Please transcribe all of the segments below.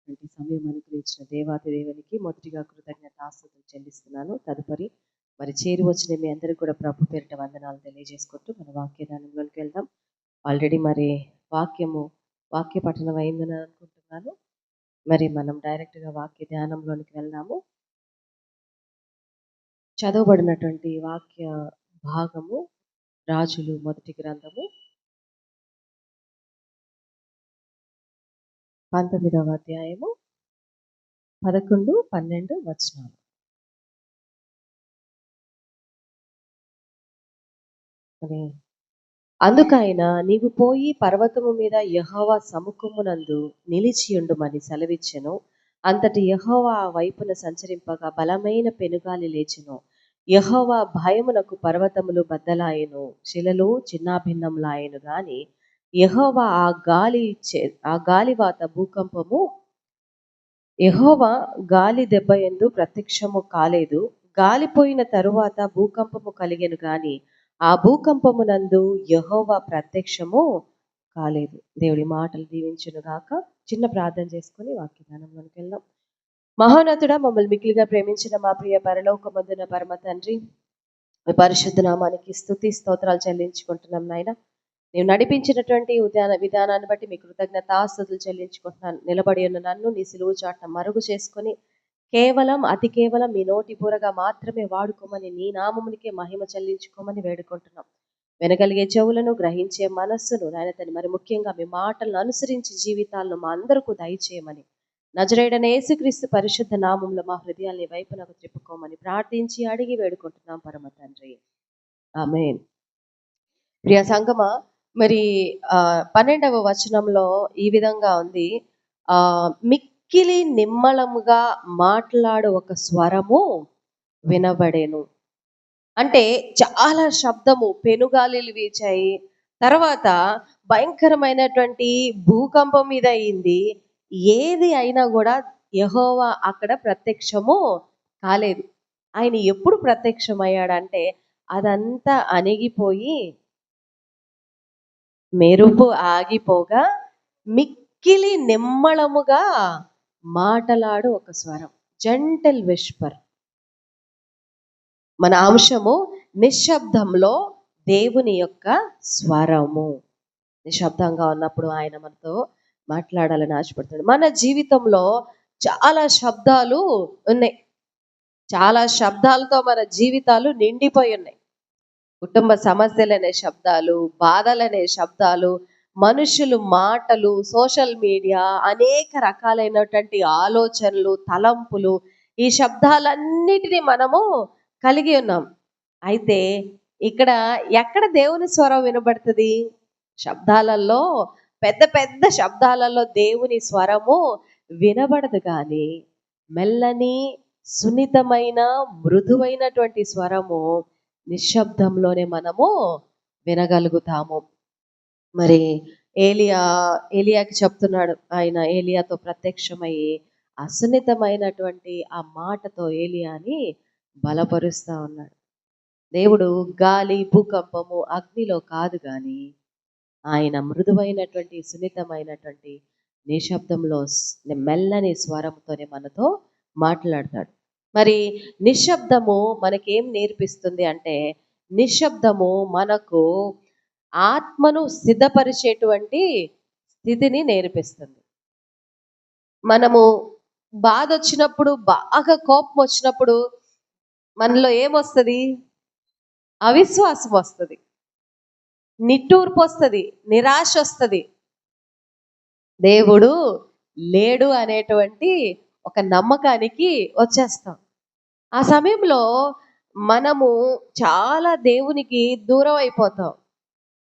అద్భుతమైనటువంటి సమయం అనుగ్రహించిన దేవాతి దేవునికి మొదటిగా కృతజ్ఞతాస్తుతులు చెల్లిస్తున్నాను. తదుపరి మరి చేరి వచ్చిన మీ అందరికీ కూడా ప్రభు పేరిట వందనాలు తెలియజేసుకుంటూ మన వాక్యదానంలోకి వెళ్దాం. ఆల్రెడీ మరి వాక్య పఠనం అయిందని అనుకుంటున్నాను. మరి మనం డైరెక్ట్గా వాక్య ధ్యానంలోనికి వెళ్దాము. చదవబడినటువంటి వాక్య భాగము రాజులు మొదటి గ్రంథము 19వ అధ్యాయము 11, 12 వచనాలు. అందుకైన నీవు పోయి పర్వతము మీద యెహోవా సముఖమునందు నిలిచియుండుమని సెలవిచ్చెను. అంతటి యెహోవా ఆ వైపున సంచరింపగా బలమైన పెనుగాలి లేచెను. యెహోవా భయమునకు పర్వతములు బద్దలాయెను, శిలలు చిన్నాభిన్నములాయెను. గాని యెహోవా ఆ గాలివాత భూకంపము యెహోవా గాలి దెబ్బ యందు ప్రత్యక్షము కాలేదు. గాలిపోయిన తరువాత భూకంపము కలిగెను గాని ఆ భూకంపమునందు యెహోవా ప్రత్యక్షము కాలేదు. దేవుడి మాటలు దీవించును గాక. చిన్న ప్రార్థన చేసుకొని వాక్యదానంలోకి వెళ్దాం. మహోన్నతుడా, మమ్మల్ని మిక్కిలిగా ప్రేమించిన మా ప్రియ పరలోకమందున పరమ తండ్రి, మీ పరిశుద్ధ నామానికి స్తుతి స్తోత్రాలు చెల్లించుకుంటున్నాం నాయన. నీవు నడిపించినటువంటి విధానాన్ని బట్టి మీ కృతజ్ఞతాస్తుతులు చెల్లించుకుంటున్నాను. నిలబడి ఉన్న నన్ను నీ సిలువు చాటున మరుగు చేసుకొని అతి కేవలం మీ నోటి బూరగా మాత్రమే వాడుకోమని, నీ నామమునికే మహిమ చెల్లించుకోమని వేడుకుంటున్నాం. వినగలిగే చెవులను, గ్రహించే మనస్సును నాయన తండ్రి, మరి ముఖ్యంగా మీ మాటలను అనుసరించి జీవితాలను మా అందరికీ దయచేయమని నజరేయుడైన యేసుక్రీస్తు పరిశుద్ధ నామంలో మా హృదయాల్ని వైపునకు త్రిప్పుకోమని ప్రార్థించి అడిగి వేడుకుంటున్నాం పరమ తండ్రి. ఆమేన్. ప్రియ సంగమ, మరి 12వ వచనంలో ఈ విధంగా ఉంది. మిక్కిలి నిమ్మళముగా మాట్లాడు ఒక స్వరము వినబడేను. అంటే చాలా శబ్దము, పెనుగాలిలు వీచాయి. తర్వాత భయంకరమైనటువంటి భూకంపం మీద అయింది. ఏది అయినా కూడా యెహోవా అక్కడ ప్రత్యక్షము కాలేదు. ఆయన ఎప్పుడు ప్రత్యక్షమయ్యాడంటే అదంతా అణిగిపోయి మెరుపు ఆగిపోగా మిక్కిలి నిమ్మళముగా మాటలాడు ఒక స్వరం, జెంటల్ విస్పర్. మన అంశము నిశ్శబ్దంలో దేవుని యొక్క స్వరము. నిశ్శబ్దంగా ఉన్నప్పుడు ఆయన మనతో మాట్లాడాలని ఆశపడుతున్నాడు. మన జీవితంలో చాలా శబ్దాలు ఉన్నాయి. చాలా శబ్దాలతో మన జీవితాలు నిండిపోయి ఉన్నాయి. కుటుంబ సమస్యలనే శబ్దాలు, బాధలనే శబ్దాలు, మనుషులు మాటలు, సోషల్ మీడియా, అనేక రకాలైనటువంటి ఆలోచనలు, తలంపులు, ఈ శబ్దాలన్నిటినీ మనము కలిగి ఉన్నాం. అయితే ఇక్కడ ఎక్కడ దేవుని స్వరం వినబడుతుంది? శబ్దాలలో, పెద్ద పెద్ద శబ్దాలలో దేవుని స్వరము వినబడదు. కానీ మెల్లని, సున్నితమైన, మృదువైనటువంటి స్వరము నిశ్శబ్దంలోనే మనము వినగలుగుతాము. మరి ఏలియాకి చెప్తున్నాడు, ఆయన ఏలియాతో ప్రత్యక్షమయ్యి అసున్నితమైనటువంటి ఆ మాటతో ఏలియాని బలపరుస్తా ఉన్నాడు. దేవుడు గాలి, భూకంపము, అగ్నిలో కాదు, కానీ ఆయన మృదువైనటువంటి, సున్నితమైనటువంటి నిశ్శబ్దంలో మెల్లని స్వరంతోనే మనతో మాట్లాడతాడు. మరి నిశ్శబ్దము మనకేం నేర్పిస్తుంది అంటే, నిశ్శబ్దము మనకు ఆత్మను సిద్ధపరిచేటువంటి స్థితిని నేర్పిస్తుంది. మనము బాధ వచ్చినప్పుడు, బాగా కోపం వచ్చినప్పుడు మనలో ఏమొస్తుంది? అవిశ్వాసం వస్తుంది, నిట్టూర్పు వస్తుంది, నిరాశ వస్తుంది, దేవుడు లేడు అనేటువంటి ఒక నమ్మకానికి వచ్చేస్తాం. ఆ సమయంలో మనము చాలా దేవునికి దూరం అయిపోతాం.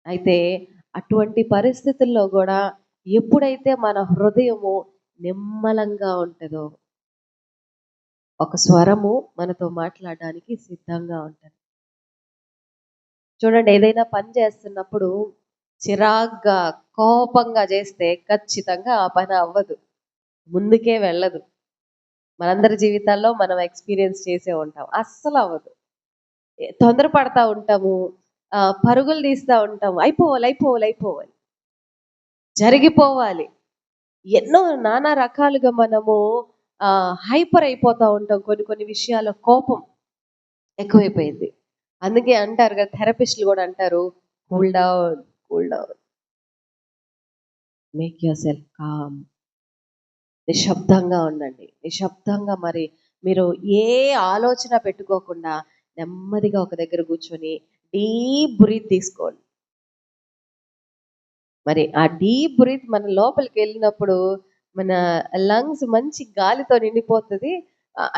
అయితే అటువంటి పరిస్థితుల్లో కూడా ఎప్పుడైతే మన హృదయము నిమ్మలంగా ఉంటుందో, ఒక స్వరము మనతో మాట్లాడడానికి సిద్ధంగా ఉంటుంది. చూడండి, ఏదైనా పని చేస్తున్నప్పుడు చిరాగ్గా, కోపంగా చేస్తే ఖచ్చితంగా ఆ పని అవ్వదు, ముందుకే వెళ్ళదు. మనందరి జీవితాల్లో మనం ఎక్స్పీరియన్స్ చేసే ఉంటాం. అస్సలు అవ్వదు. తొందరపడతా ఉంటాము, పరుగులు తీస్తూ ఉంటాము. అయిపోవాలి, జరిగిపోవాలి. ఎన్నో నానా రకాలుగా మనము హైపర్ అయిపోతా ఉంటాం. కొన్ని కొన్ని విషయాల్లో కోపం ఎక్కువైపోయింది. అందుకే అంటారు కదా, థెరపిస్టులు కూడా అంటారు, cool down, cool down, make yourself calm. నిశ్శబ్దంగా ఉండండి. నిశ్శబ్దంగా మరి మీరు ఏ ఆలోచన పెట్టుకోకుండా నెమ్మదిగా ఒక దగ్గర కూర్చొని డీప్ బ్రీత్ తీసుకోండి. మరి ఆ డీప్ బ్రీత్ మన లోపలికి వెళ్ళినప్పుడు మన లంగ్స్ మంచి గాలితో నిండిపోతుంది.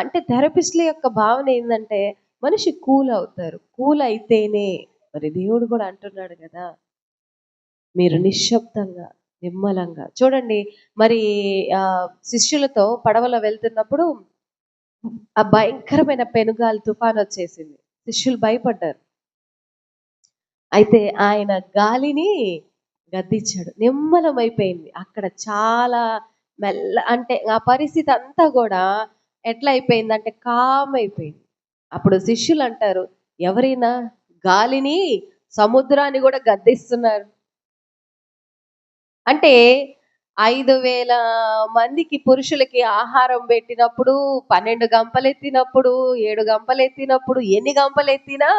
అంటే థెరపిస్ట్ల యొక్క భావన ఏంటంటే మనిషి కూల్ అవుతారు. కూల్ అయితేనే, మరి దేవుడు కూడా అంటున్నాడు కదా, మీరు నిశ్శబ్దంగా నిమ్మలంగా చూడండి. మరి శిష్యులతో పడవలో వెళ్తున్నప్పుడు ఆ భయంకరమైన పెనుగాలి తుఫాన్ వచ్చేసింది. శిష్యులు భయపడ్డారు. అయితే ఆయన గాలిని గద్దించాడు. నిమ్మలమైపోయింది. అక్కడ చాలా అంటే ఆ పరిస్థితి అంతా కూడా ఎట్లా అయిపోయిందంటే కామ్ అయిపోయింది. అప్పుడు శిష్యులు అంటారు, ఎవరైనా గాలిని సముద్రాన్ని కూడా గద్దిస్తున్నారు. అంటే 5,000 మందికి పురుషులకి ఆహారం పెట్టినప్పుడు, 12 గంపలెత్తినప్పుడు, 7 గంపలెత్తినప్పుడు, ఎన్ని గంపలెత్తినా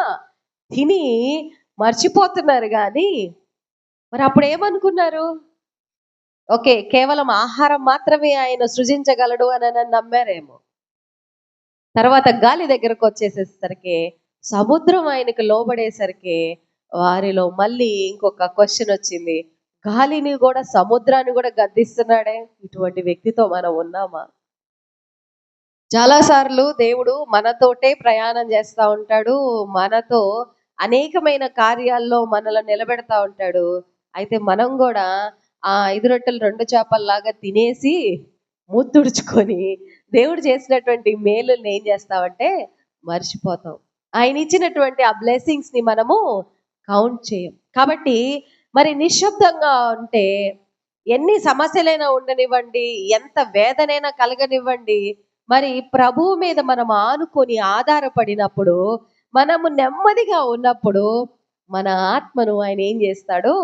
తిని మర్చిపోతున్నారు కానీ, మరి అప్పుడు ఏమనుకున్నారు? ఓకే, కేవలం ఆహారం మాత్రమే ఆయన సృజించగలడు అని నమ్మారేమో. తర్వాత గాలి దగ్గరకు వచ్చేసేసరికి, సముద్రం ఆయనకు లోబడేసరికి వారిలో మళ్ళీ ఇంకొక క్వశ్చన్ వచ్చింది. గాలిని కూడా సముద్రాన్ని కూడా గద్దిస్తున్నాడే, ఇటువంటి వ్యక్తితో మనం ఉన్నామా? చాలాసార్లు దేవుడు మనతోటే ప్రయాణం చేస్తూ ఉంటాడు. మనతో అనేకమైన కార్యాల్లో మనల్ని నిలబెడతా ఉంటాడు. అయితే మనం కూడా ఆ 5 రొట్టెలు 2 చేపల్లాగా తినేసి మూతుడుచుకొని దేవుడు చేసినటువంటి మేలుల్ని ఏం చేస్తామంటే మర్చిపోతాం. ఆయన ఇచ్చినటువంటి ఆ బ్లెస్సింగ్స్ని మనము కౌంట్ చేయం. కాబట్టి మరి నిశ్శబ్దంగా ఉంటే ఎన్ని సమస్యలైనా ఉండనివ్వండి, ఎంత వేదనైనా కలగనివ్వండి, మరి ప్రభువు మీద మనం ఆనుకొని ఆధారపడినప్పుడు, మనము నెమ్మదిగా ఉన్నప్పుడు మన ఆత్మను ఆయన ఏం చేస్తాడు?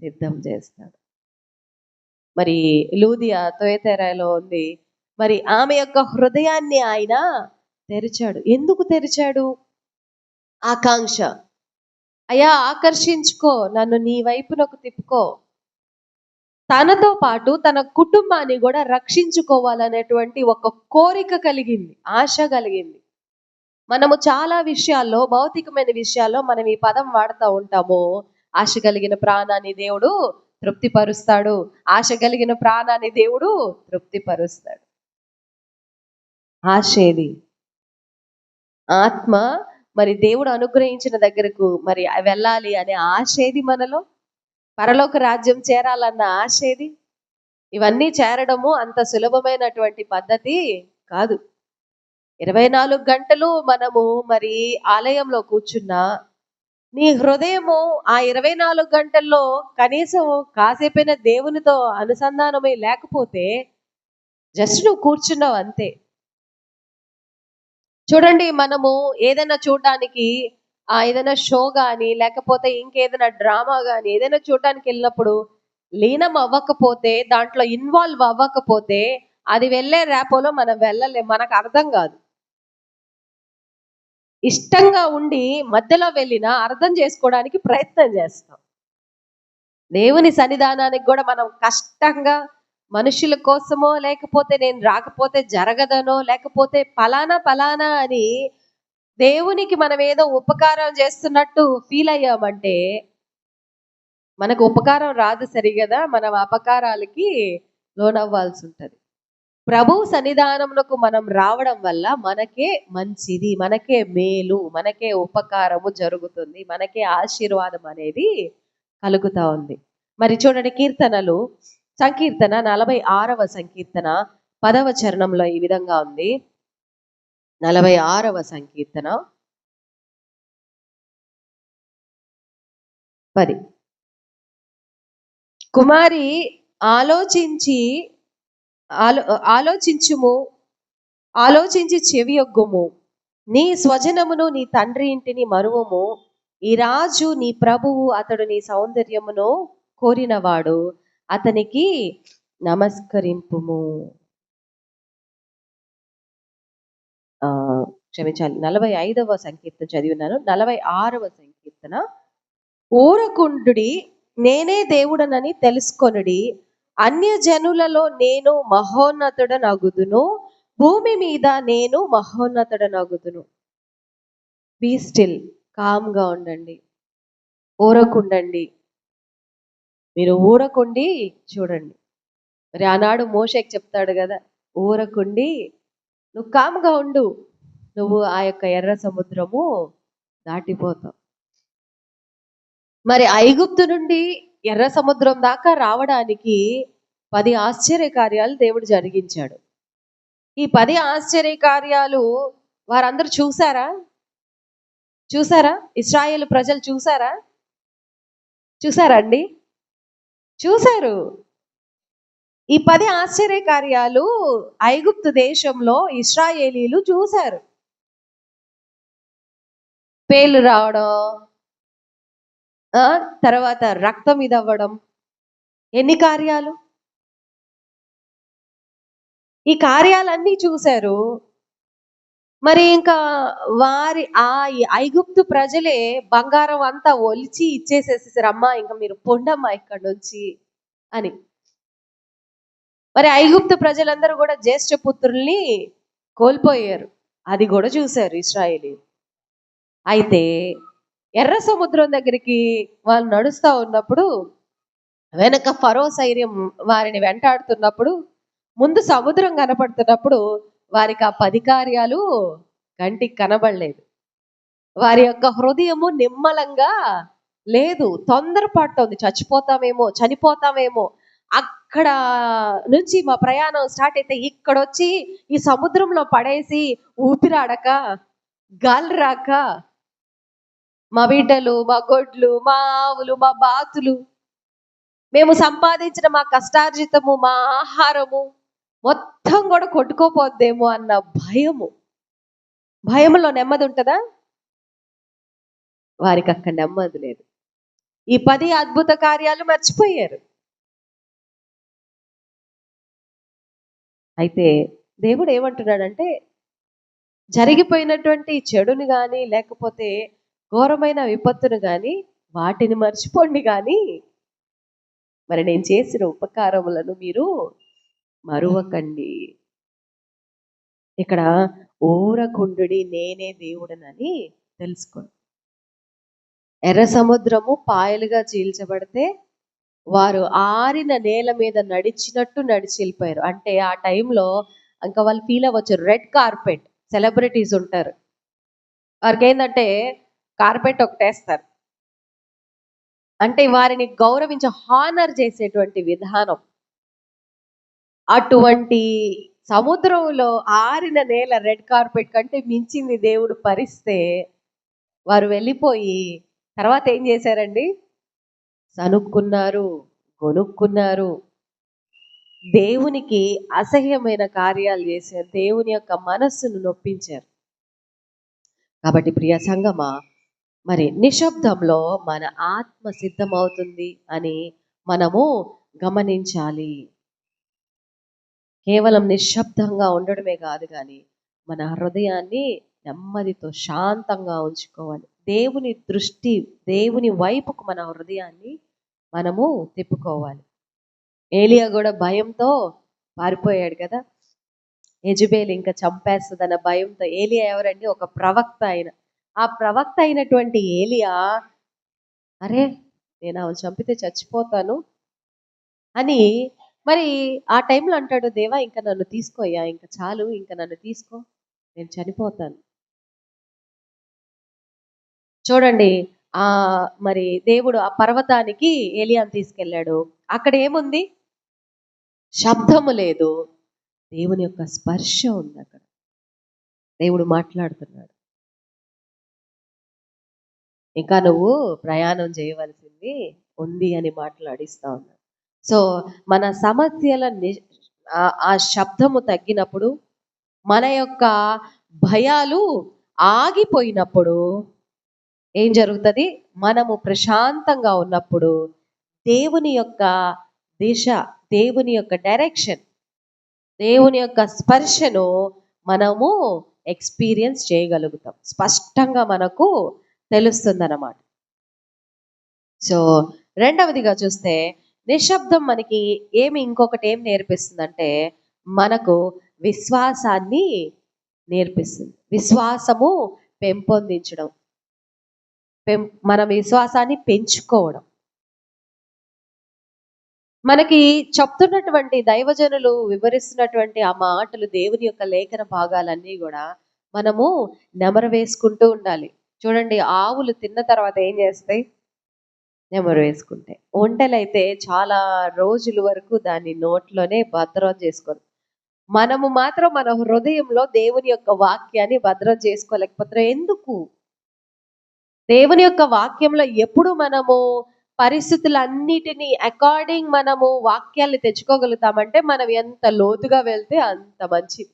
సిద్ధం చేస్తాడు. మరి లూదియా తొయతెరాలో ఉంది. మరి ఆమె యొక్క హృదయాన్ని ఆయన తెరిచాడు. ఎందుకు తెరిచాడు? ఆకాంక్ష. అయ్యా ఆకర్షించుకో, నన్ను నీ వైపునకు తిప్పుకో. తనతో పాటు తన కుటుంబాన్ని కూడా రక్షించుకోవాలనేటువంటి ఒక కోరిక కలిగింది, ఆశ కలిగింది. మనము చాలా విషయాల్లో, భౌతికమైన విషయాల్లో మనం ఈ పదం వాడుతూ ఉంటాము. ఆశ కలిగిన ప్రాణాన్ని దేవుడు తృప్తిపరుస్తాడు. ఆశ కలిగిన ప్రాణాన్ని దేవుడు తృప్తిపరుస్తాడు. ఆశేది? ఆత్మ మరి దేవుడు అనుగ్రహించిన దగ్గరకు మరి వెళ్ళాలి అనే ఆశేది మనలో? పరలోక రాజ్యం చేరాలన్న ఆశేది? ఇవన్నీ చేరడము అంత సులభమైనటువంటి పద్ధతి కాదు. 24 గంటలు మనము మరి ఆలయంలో కూర్చున్నా, నీ హృదయము ఆ 24 గంటల్లో కనీసం కాసేపైనా దేవునితో అనుసంధానమై లేకపోతే జస్ట్ నువ్వు కూర్చున్నావు అంతే. చూడండి, మనము ఏదైనా చూడడానికి ఏదైనా షో కానీ, లేకపోతే ఇంకేదైనా డ్రామా కానీ ఏదైనా చూడడానికి వెళ్ళినప్పుడు లీనం అవ్వకపోతే, దాంట్లో ఇన్వాల్వ్ అవ్వకపోతే అది వెళ్ళే ర్యాపోలో మనం వెళ్ళలేం. మనకు అర్థం కాదు. ఇష్టంగా ఉండి మధ్యలో వెళ్ళినా అర్థం చేసుకోవడానికి ప్రయత్నం చేస్తాం. దేవుని సన్నిధానానికి కూడా మనం కష్టంగా, మనుషుల కోసమో, లేకపోతే నేను రాకపోతే జరగదనో, లేకపోతే ఫలానా అని దేవునికి మనం ఏదో ఉపకారం చేస్తున్నట్టు ఫీల్ అయ్యామంటే మనకు ఉపకారం రాదు సరిగదా, మనం అపకారాలకి లోనవ్వాల్సి ఉంటుంది. ప్రభు సన్నిధానమునకు మనం రావడం వల్ల మనకే మంచిది, మనకే మేలు, మనకే ఉపకారము జరుగుతుంది, మనకే ఆశీర్వాదం అనేది కలుగుతా ఉంది. మరి చూడండి, కీర్తనలు, సంకీర్తన 46వ సంకీర్తన 10వ చరణంలో ఈ విధంగా ఉంది. 46వ సంకీర్తన 10. కుమారి ఆలోచించుము, ఆలోచించి చెవియొగ్గుము. నీ స్వజనమును, నీ తండ్రి ఇంటిని మరువము. ఈ రాజు నీ ప్రభువు, అతడు నీ సౌందర్యమును కోరినవాడు, అతనికి నమస్కరింపుము. క్షమించాలి, 45వ సంకీర్తన చదివినాను. 46వ సంకీర్తన. ఊరకుండుడి, నేనే దేవుడనని తెలుసుకొనుడి, అన్యజనులలో నేను మహోన్నతుడనగుదును, భూమి మీద నేను మహోన్నతుడనగుదును. బీ స్టిల్, కామ్గా ఉండండి, ఊరకుండండి. మీరు ఊరకుండి చూడండి. మరి ఆనాడు మోషేకి చెప్తాడు కదా, ఊరకుండి నువ్వు కామ్గా ఉండు, నువ్వు ఆ యొక్క ఎర్ర సముద్రము దాటిపోతావు. మరి ఐగుప్తు నుండి ఎర్ర సముద్రం దాకా రావడానికి 10 ఆశ్చర్య కార్యాలు దేవుడు జరిగించాడు. ఈ 10 ఆశ్చర్య కార్యాలు వారందరూ చూసారా? ఇశ్రాయేలు ప్రజలు చూసారా అండి? చూశారు. ఈ 10 ఆశ్చర్య కార్యాలు ఐగుప్తు దేశంలో ఇశ్రాయేలీలు చూశారు. పేర్లు రావడం, తర్వాత రక్తం ఇదవ్వడం, ఎన్ని కార్యాలు! ఈ కార్యాలన్నీ చూశారు. మరి ఇంకా వారి ఐగుప్తు ప్రజలే బంగారం అంతా ఒలిచి ఇచ్చేసేసేసారు. అమ్మా ఇంకా మీరు పొండమ్మా ఇక్కడ నుంచి అని. మరి ఐగుప్తు ప్రజలందరూ కూడా జ్యేష్ఠ పుత్రుల్ని కోల్పోయారు. అది కూడా చూశారు ఇశ్రాయేలీలు. అయితే ఎర్ర సముద్రం దగ్గరికి వాళ్ళు నడుస్తూ ఉన్నప్పుడు, వెనక ఫరో సైన్యం వారిని వెంటాడుతున్నప్పుడు, ముందు సముద్రం కనపడుతున్నప్పుడు వారికి ఆ 10 కార్యాలు కంటికి కనబడలేదు. వారి యొక్క హృదయము నిమ్మలంగా లేదు, తొందరపడుతోంది. చనిపోతామేమో. అక్కడ నుంచి మా ప్రయాణం స్టార్ట్ అయితే ఇక్కడ వచ్చి ఈ సముద్రంలో పడేసి ఊపిరాడక, గాలి రాక, మా బిడ్డలు, మా గొడ్లు, మా ఆవులు, మా బాతులు, మేము సంపాదించిన మా కష్టార్జితము, మా ఆహారము మొత్తం కూడా కొట్టుకోపోద్దేమో అన్న భయంలో నెమ్మది ఉంటుందా? వారికి అక్కడ నెమ్మది లేదు. ఈ 10 అద్భుత కార్యాలు మర్చిపోయారు. అయితే దేవుడు ఏమంటున్నాడంటే, జరిగిపోయినటువంటి చెడుని కానీ, లేకపోతే ఘోరమైన విపత్తును కానీ వాటిని మర్చిపోండి, కానీ మరి నేను చేసిన ఉపకారములను మీరు మరువకండి. ఇక్కడ ఊరకుండుడి, నేనే దేవుడనని తెలుసుకోండి. ఎర్ర సముద్రము పాయలుగా చీల్చబడితే వారు ఆరిన నేల మీద నడిచినట్టు నడిచి వెళ్ళిపోయారు. అంటే ఆ టైంలో ఇంకా వాళ్ళు ఫీల్ అవ్వచ్చు. రెడ్ కార్పెట్, సెలబ్రిటీస్ ఉంటారు, వారికి ఏంటంటే కార్పెట్ ఒకటేస్తారు. అంటే వారిని గౌరవించి హానర్ చేసేటువంటి విధానం. అటువంటి సముద్రంలో ఆరిన నేల రెడ్ కార్పెట్ కంటే మించింది దేవుడు పరిస్తే వారు వెళ్ళిపోయి తర్వాత ఏం చేశారండి? సనుక్కున్నారు, కొనుక్కున్నారు, దేవునికి అసహ్యమైన కార్యాలు చేశారు, దేవుని యొక్క మనస్సును నొప్పించారు. కాబట్టి ప్రియ సంగమా, మరి నిశ్శబ్దంలో మన ఆత్మ సిద్ధమవుతుంది అని మనము గమనించాలి. కేవలం నిశ్శబ్దంగా ఉండడమే కాదు, కానీ మన హృదయాన్ని నెమ్మదితో శాంతంగా ఉంచుకోవాలి. దేవుని దృష్టి, దేవుని వైపుకు మన హృదయాన్ని మనము తిప్పుకోవాలి. ఏలియా కూడా భయంతో పారిపోయాడు కదా. యెజబెల్ ఇంకా చంపేస్తుందన్న భయంతో. ఏలియా ఎవరండి? ఒక ప్రవక్త. ఆ ప్రవక్త అయినటువంటి ఏలియా, అరే నేను ఆమె చంపితే చచ్చిపోతాను అని మరి ఆ టైంలో అంటాడు, దేవా ఇంకా నన్ను తీసుకోయ్యా, ఇంకా చాలు, ఇంకా నన్ను తీసుకో, నేను చనిపోతాను. చూడండి, మరి దేవుడు ఆ పర్వతానికి ఏలియాను తీసుకెళ్ళాడు. అక్కడ ఏముంది? శబ్దము లేదు, దేవుని యొక్క స్పర్శ ఉంది. అక్కడ దేవుడు మాట్లాడుతున్నాడు. ఇంకా నువ్వు ప్రయాణం చేయవలసింది ఉంది అని మాట్లాడిస్తా ఉన్నాడు. సో మన సమస్యల ఆ శబ్దము తగ్గినప్పుడు, మన యొక్క భయాలు ఆగిపోయినప్పుడు ఏం జరుగుతుంది? మనము ప్రశాంతంగా ఉన్నప్పుడు దేవుని యొక్క దిశ, దేవుని యొక్క డైరెక్షన్, దేవుని యొక్క స్పర్శను మనము ఎక్స్పీరియన్స్ చేయగలుగుతాం. స్పష్టంగా మనకు తెలుస్తుందన్నమాట. సో రెండవదిగా చూస్తే నిశ్శబ్దం మనకి ఇంకొకటి ఏం నేర్పిస్తుందంటే మనకు విశ్వాసాన్ని నేర్పిస్తుంది. విశ్వాసము పెంపొందించడం, మన విశ్వాసాన్ని పెంచుకోవడం. మనకి చెప్తున్నటువంటి దైవజనులు వివరిస్తున్నటువంటి ఆ మాటలు, దేవుని యొక్క లేఖన భాగాలన్నీ కూడా మనము నెమరు వేసుకుంటూ ఉండాలి. చూడండి, ఆవులు తిన్న తర్వాత ఏం చేస్తాయి? నెమరు వేసుకుంటాయి. ఒంటెలైతే చాలా రోజుల వరకు దాన్ని నోట్లోనే భద్రం చేసుకోరు. మనము మాత్రం మన హృదయంలో దేవుని యొక్క వాక్యాన్ని భద్రం చేసుకోలేకపోతున్నాం. ఎందుకు? దేవుని యొక్క వాక్యంలో ఎప్పుడు మనము పరిస్థితులన్నిటినీ అకార్డింగ్ మనము వాక్యాన్ని తెచ్చుకోగలుగుతామంటే మనం ఎంత లోతుగా వెళ్తే అంత మంచిది.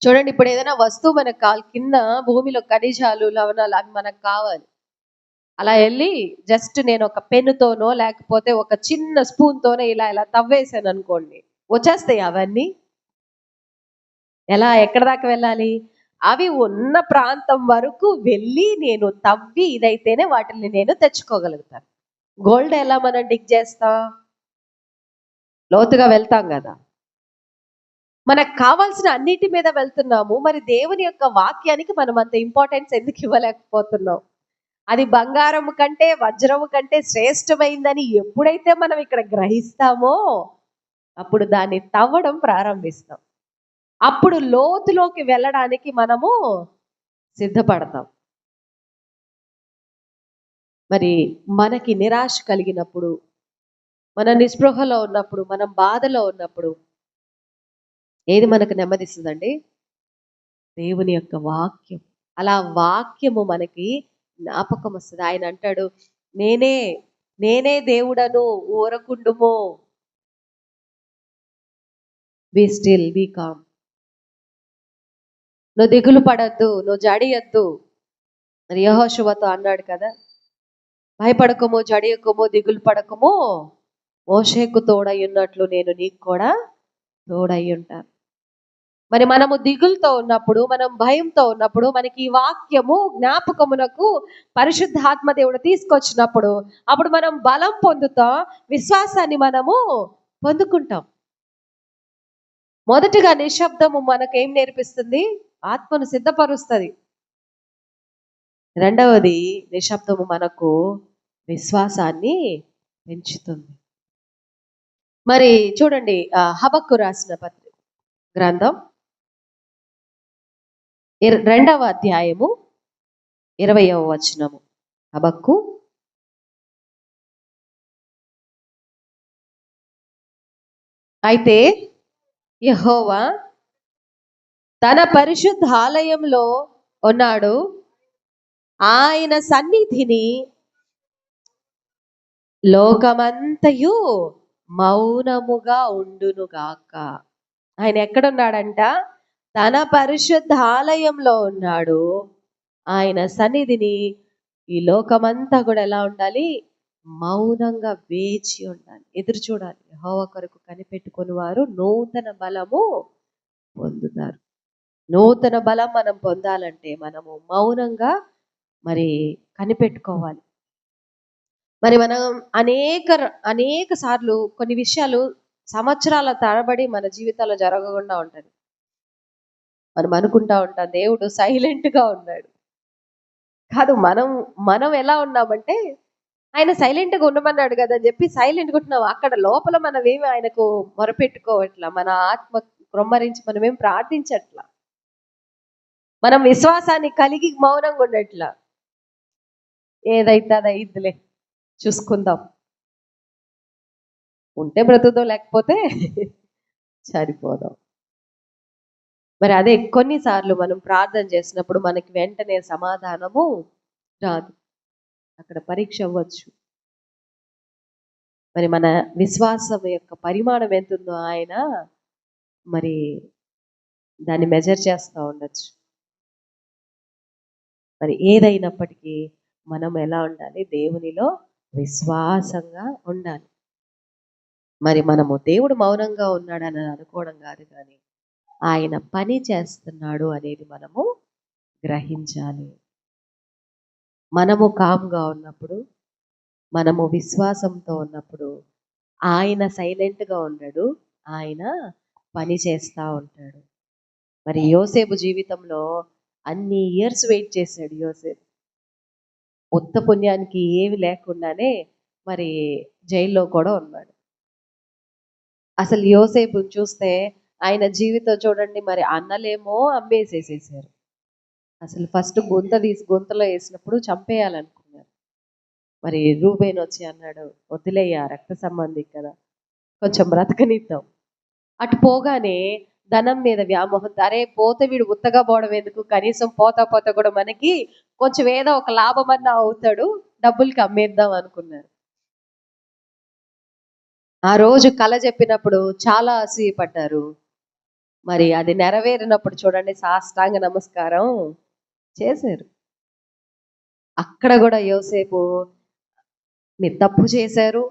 చూడండి, ఇప్పుడు ఏదైనా వస్తువు మనకు కింద భూమిలో ఖనిజాలు, లవణాలు అవి మనకు కావాలి. అలా వెళ్ళి జస్ట్ నేను ఒక పెన్నుతోనో లేకపోతే ఒక చిన్న స్పూన్తోనో ఇలా ఇలా తవ్వేసాను అనుకోండి, వచ్చేస్తాయి అవన్నీ. ఎక్కడ దాకా వెళ్ళాలి? అవి ఉన్న ప్రాంతం వరకు వెళ్ళి నేను తవ్వి ఇదైతేనే వాటిని నేను తెచ్చుకోగలుగుతాను. గోల్డ్ ఎలా మనం డిగ్ చేస్తాం? లోతుగా వెళ్తాం కదా. మనకు కావాల్సిన అన్నిటి మీద వెళ్తున్నాము, మరి దేవుని యొక్క వాక్యానికి మనం అంత ఇంపార్టెన్స్ ఎందుకు ఇవ్వలేకపోతున్నాం? అది బంగారం కంటే వజ్రము కంటే శ్రేష్టమైందని ఎప్పుడైతే మనం ఇక్కడ గ్రహిస్తామో అప్పుడు దాన్ని తవ్వడం ప్రారంభిస్తాం. అప్పుడు లోతులోకి వెళ్ళడానికి మనము సిద్ధపడతాం. మరి మనకి నిరాశ కలిగినప్పుడు, మన నిస్పృహలో ఉన్నప్పుడు, మనం బాధలో ఉన్నప్పుడు ఏది మనకు నెమ్మదిస్తుందండి? దేవుని యొక్క వాక్యం. అలా వాక్యము మనకి జ్ఞాపకం వస్తుంది. ఆయన అంటాడు, నేనే దేవుడను, ఊరకుండుమో, బీ స్టిల్, బీ కామ్. నువ్వు దిగులు పడద్దు, నువ్వు జడియద్దు. మరి యెహోషువతో అన్నాడు కదా, భయపడకము, జడియకము, దిగులు పడకము, మోషేకు తోడై ఉన్నట్లు నేను నీకు కూడా తోడై ఉంటాను. మరి మనము దిగులతో ఉన్నప్పుడు, మనం భయంతో ఉన్నప్పుడు మనకి ఈ వాక్యము జ్ఞాపకమునకు పరిశుద్ధాత్మ దేవుడు తీసుకొచ్చినప్పుడు అప్పుడు మనం బలం పొందుతాం, విశ్వాసాన్ని మనము పొందుకుంటాం. మొదటిగా నిశ్శబ్దము మనకేం నేర్పిస్తుంది? ఆత్మను సిద్ధపరుస్తుంది. రెండవది, నిశ్శబ్దము మనకు విశ్వాసాన్ని పెంచుతుంది. మరి చూడండి, హబక్కు రాసిన గ్రంథం 2వ అధ్యాయము 20వ వచనము. హబక్కు అయితే యెహోవా తన పరిశుద్ధ ఆలయంలో ఉన్నాడు, ఆయన సన్నిధిని లోకమంతయు మౌనముగా ఉండునుగాక. ఆయన ఎక్కడున్నాడంట? తన పరిశుద్ధ ఆలయంలో ఉన్నాడు. ఆయన సన్నిధిని ఈ లోకమంతా కూడా ఎలా ఉండాలి? మౌనంగా వేచి ఉండాలి, ఎదురు చూడాలి. యెహోవా కొరకు కనిపెట్టుకుని వారు నూతన బలము పొందుతారు. నూతన బలం మనం పొందాలంటే మనము మౌనంగా మరి కనిపెట్టుకోవాలి. మరి మనం అనేక సార్లు కొన్ని విషయాలు సంవత్సరాల తరబడి మన జీవితాల్లో జరగకుండా ఉంటుంది. మనం అనుకుంటా ఉంటాం దేవుడు సైలెంట్గా ఉన్నాడు. కాదు, మనం ఎలా ఉన్నామంటే ఆయన సైలెంట్గా ఉండమన్నాడు కదా అని చెప్పి సైలెంట్గా ఉంటున్నాం. అక్కడ లోపల మనం ఏమి ఆయనకు మొరపెట్టుకోవట్లా, మన ఆత్మ క్రొమ్మరించి మనం ఏం ప్రార్థించట్లా, మనం విశ్వాసాన్ని కలిగి మౌనంగా ఉండట్లా. ఏదైతే అది అయిద్దిలే, చూసుకుందాం, ఉంటే బ్రతుకుదాం, లేకపోతే సరిపోదాం. మరి అదే కొన్నిసార్లు మనం ప్రార్థన చేసినప్పుడు మనకి వెంటనే సమాధానము రాదు, అక్కడ పరీక్ష అవ్వచ్చు. మరి మన విశ్వాసం యొక్క పరిమాణం ఎంతుందో ఆయన మరి దాన్ని మెజర్ చేస్తూ ఉండొచ్చు. మరి ఏదైనప్పటికీ మనం ఎలా ఉండాలి? దేవునిలో విశ్వాసంగా ఉండాలి. మరి మనము దేవుడు మౌనంగా ఉన్నాడని అనుకోవడం కాదు, కానీ ఆయన పని చేస్తున్నాడు అనేది మనము గ్రహించాలి. మనము కామ్గా ఉన్నప్పుడు, మనము విశ్వాసంతో ఉన్నప్పుడు ఆయన సైలెంట్గా ఉండడు, ఆయన పని చేస్తూ ఉంటాడు. మరి యోసేపు జీవితంలో అన్ని ఇయర్స్ వెయిట్ చేశాడు యోసేపు. ఉత్త పుణ్యానికి ఏమి లేకుండానే మరి జైల్లో కూడా ఉన్నాడు. అసలు యోసేపుని చూస్తే ఆయన జీవితం చూడండి, మరి అన్నలేమో అమ్మేసేసేసారు. అసలు ఫస్ట్ గుంతలో వేసినప్పుడు చంపేయాలనుకున్నారు. మరి రూబేన్ వచ్చి అన్నాడు, వదిలేయ్యా, రక్త సంబంధి కదా, కొంచెం బ్రతకనిద్దాం. అటు పోగానే ధనం మీద వ్యామోహం, అరే పోతే వీడు ఉత్తగా పోవడం ఎందుకు, కనీసం పోతా కూడా మనకి కొంచెం ఏదో ఒక లాభమన్నా అవుతాడు, డబ్బులకి అమ్మేద్దాం అనుకున్నారు. ఆ రోజు కళ చెప్పినప్పుడు చాలా అసూయపడ్డారు. మరి అది నెరవేరినప్పుడు చూడండి, సాష్టాంగ నమస్కారం చేశారు. అక్కడ కూడా యోసేపు, మీరు తప్పు చేశారు,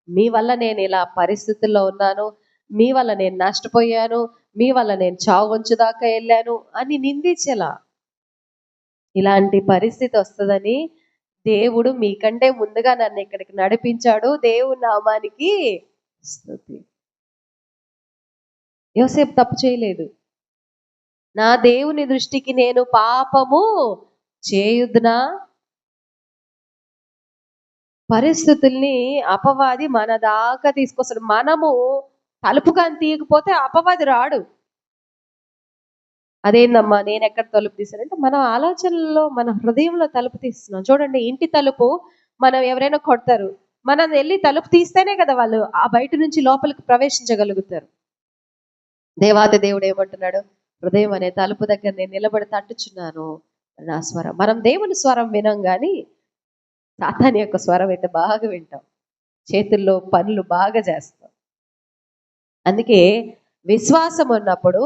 మీ వల్ల నేను ఇలా పరిస్థితుల్లో ఉన్నాను, మీ వల్ల నేను నష్టపోయాను, మీ వల్ల నేను చావుంచు దాకా వెళ్ళాను అని నిందించలా. ఇలాంటి పరిస్థితి వస్తుందని దేవుడు మీకంటే ముందుగా నన్ను ఇక్కడికి నడిపించాడు, దేవుని నామానికి స్తుతి. యోసేపు తప్పు చేయలేదు. నా దేవుని దృష్టికి నేను పాపము చేయుదునా? పరిస్థితుల్ని అపవాది మన దాకా తీసుకొస్తాడు. మనము తలుపు కానీ తీయకపోతే అపవాది రాడు. అదేందమ్మా నేను ఎక్కడ తలుపు తీసానంటే, మన ఆలోచనల్లో మన హృదయంలో తలుపు తీస్తున్నాం. చూడండి, ఇంటి తలుపు మనం ఎవరైనా కొడతారు, మనం వెళ్ళి తలుపు తీస్తేనే కదా వాళ్ళు ఆ బయట నుంచి లోపలికి ప్రవేశించగలుగుతారు. దేవాది దేవుడు ఏమంటున్నాడు, హృదయం అనే తలుపు దగ్గర నేను నిలబడి తట్టుచున్నాను నా స్వరం. మనం దేవుని స్వరం వినం, కానీ సాతాని యొక్క స్వరం అయితే బాగా వింటాం, చేతుల్లో పనులు బాగా చేస్తాం. అందుకే విశ్వాసం ఉన్నప్పుడు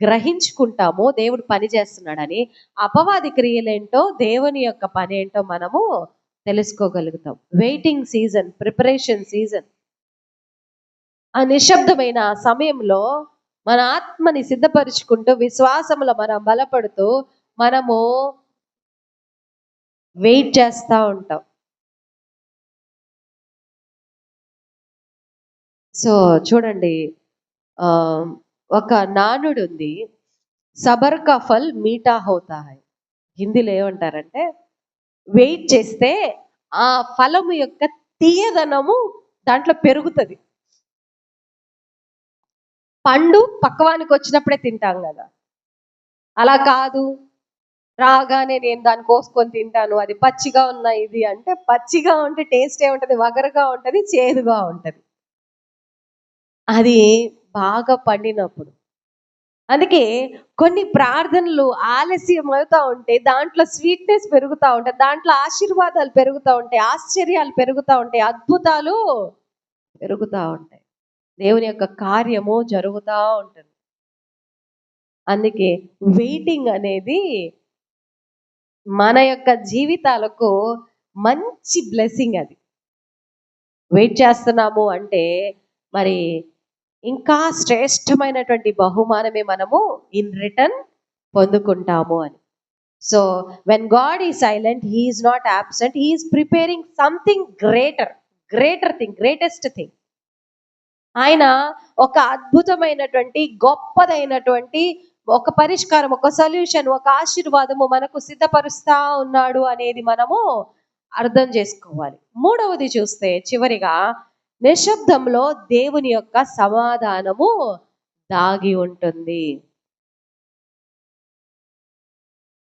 గ్రహించుకుంటాము దేవుడు పని చేస్తున్నాడని. అపవాది క్రియలేంటో దేవుని యొక్క పని ఏంటో మనము తెలుసుకోగలుగుతాం. వెయిటింగ్ సీజన్, ప్రిపరేషన్ సీజన్, ఆ నిశ్శబ్దమైన సమయంలో మన ఆత్మని సిద్ధపరుచుకుంటూ విశ్వాసంలో మనం బలపడుతూ మనము వెయిట్ చేస్తూ ఉంటాం. సో చూడండి, ఒక నానుడు ఉంది, సబర్ కా ఫల్ మీఠా హోతా హై. హిందీలో ఏమంటారంటే, వెయిట్ చేస్తే ఆ ఫలము యొక్క తీయదనము దాంట్లో పెరుగుతుంది. పండు పక్కవానికి వచ్చినప్పుడే తింటాం కదా, అలా కాదు రాగానే నేను దాన్ని కోసుకొని తింటాను, అది పచ్చిగా ఉన్న ఇది అంటే, పచ్చిగా ఉంటే టేస్ట్ ఏముంటది, వగరుగా ఉంటది, చేదుగా ఉంటది. అది బాగా పండినప్పుడు. అందుకే కొన్ని ప్రార్థనలు ఆలస్యం అవుతా ఉంటే దాంట్లో స్వీట్నెస్ పెరుగుతూ ఉంటాయి, దాంట్లో ఆశీర్వాదాలు పెరుగుతూ ఉంటాయి, ఆశ్చర్యాలు పెరుగుతూ ఉంటాయి, అద్భుతాలు పెరుగుతూ ఉంటాయి, దేవుని యొక్క కార్యము జరుగుతూ ఉంటుంది. అందుకే వెయిటింగ్ అనేది మన యొక్క జీవితాలకు మంచి బ్లెస్సింగ్. అది వెయిట్ చేస్తున్నాము అంటే మరి ఇంకా శ్రేష్టమైనటువంటి బహుమానమే మనము ఇన్ రిటర్న్ పొందుకుంటాము అని. సో వెన్ గాడ్ ఈ silent, he is not absent, he is preparing something greater thing, greatest thing. ఆయన ఒక అద్భుతమైనటువంటి గొప్పదైనటువంటి ఒక పరిష్కారం, ఒక సొల్యూషన్, ఒక ఆశీర్వాదము మనకు సిద్ధపరుస్తా ఉన్నాడు అనేది మనము అర్థం చేసుకోవాలి. మూడవది చూస్తే చివరిగా, నిశ్శబ్దంలో దేవుని యొక్క సమాధానము దాగి ఉంటుంది.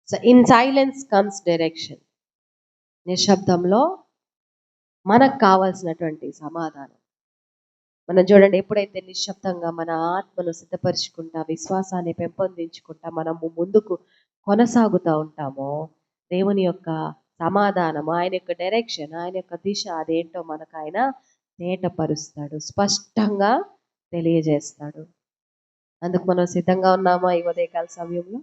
So in silence comes direction. నిశ్శబ్దంలో మనకు కావాల్సినటువంటి సమాధానం. మనం చూడండి, ఎప్పుడైతే నిశ్శబ్దంగా మన ఆత్మను సిద్ధపరుచుకుంటా, విశ్వాసాన్ని పెంపొందించుకుంటా మనము ముందుకు కొనసాగుతూ ఉంటామో, దేవుని యొక్క సమాధానం, ఆయన యొక్క డైరెక్షన్, ఆయన యొక్క దిశ అదేంటో మనకు ఆయన తేటపరుస్తాడు, స్పష్టంగా తెలియజేస్తాడు. అందుకు మనం సిద్ధంగా ఉన్నామా ఈ ఉదయకాల సమయంలో?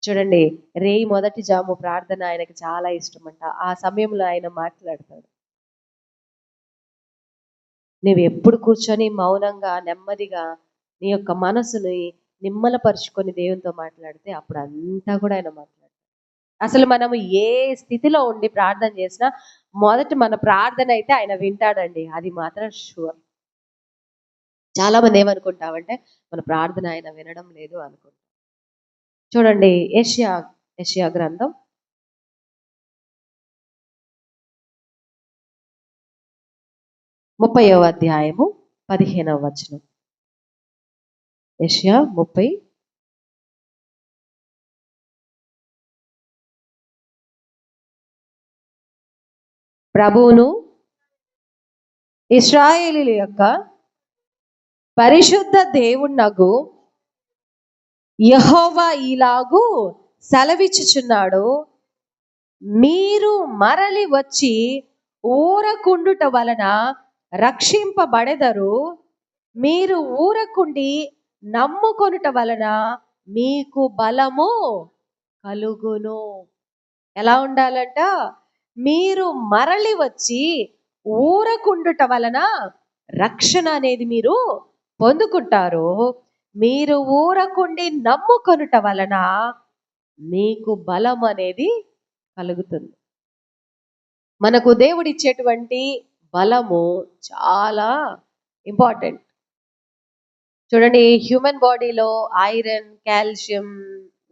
చూడండి, రేయి మొదటి జాము ప్రార్థన ఆయనకు చాలా ఇష్టమంట. ఆ సమయంలో ఆయన మాట్లాడతాడు. నువ్వు ఎప్పుడు కూర్చొని మౌనంగా నెమ్మదిగా నీ యొక్క మనసుని నిమ్మలపరుచుకొని దేవునితో మాట్లాడితే అప్పుడు అంతా కూడా ఆయన మాట్లాడతాడు. అసలు మనము ఏ స్థితిలో ఉండి ప్రార్థన చేసినా మొదట మన ప్రార్థన అయితే ఆయన వింటాడండి, అది మాత్రం షూర్. చాలా మంది ఏమనుకుంటామంటే మన ప్రార్థన ఆయన వినడం లేదు అనుకుంటాం. చూడండి యెషయా గ్రంథం 30వ అధ్యాయము 15వ వచనం. యెషయా 30. ప్రభువును ఇశ్రాయేలీయుల యొక్క పరిశుద్ధ దేవుణ్ణగు యెహోవా ఇలాగు సెలవిచ్చుచున్నాడు, మీరు మరలి వచ్చి ఊరకుండుట వలన రక్షింపబడెదరు, మీరు ఊరకుండి నమ్ముకొనుట వలన మీకు బలము కలుగును. ఎలా ఉండాలంట? మీరు మరలి వచ్చి ఊరకుండుట వలన రక్షణ అనేది మీరు పొందుకుంటారు, మీరు ఊరకుండి నమ్ముకొనుట వలన మీకు బలం అనేది కలుగుతుంది. మనకు దేవుడిచ్చేటువంటి బలము చాలా ఇంపార్టెంట్. చూడండి, హ్యూమన్ బాడీలో ఐరన్, కాల్షియం,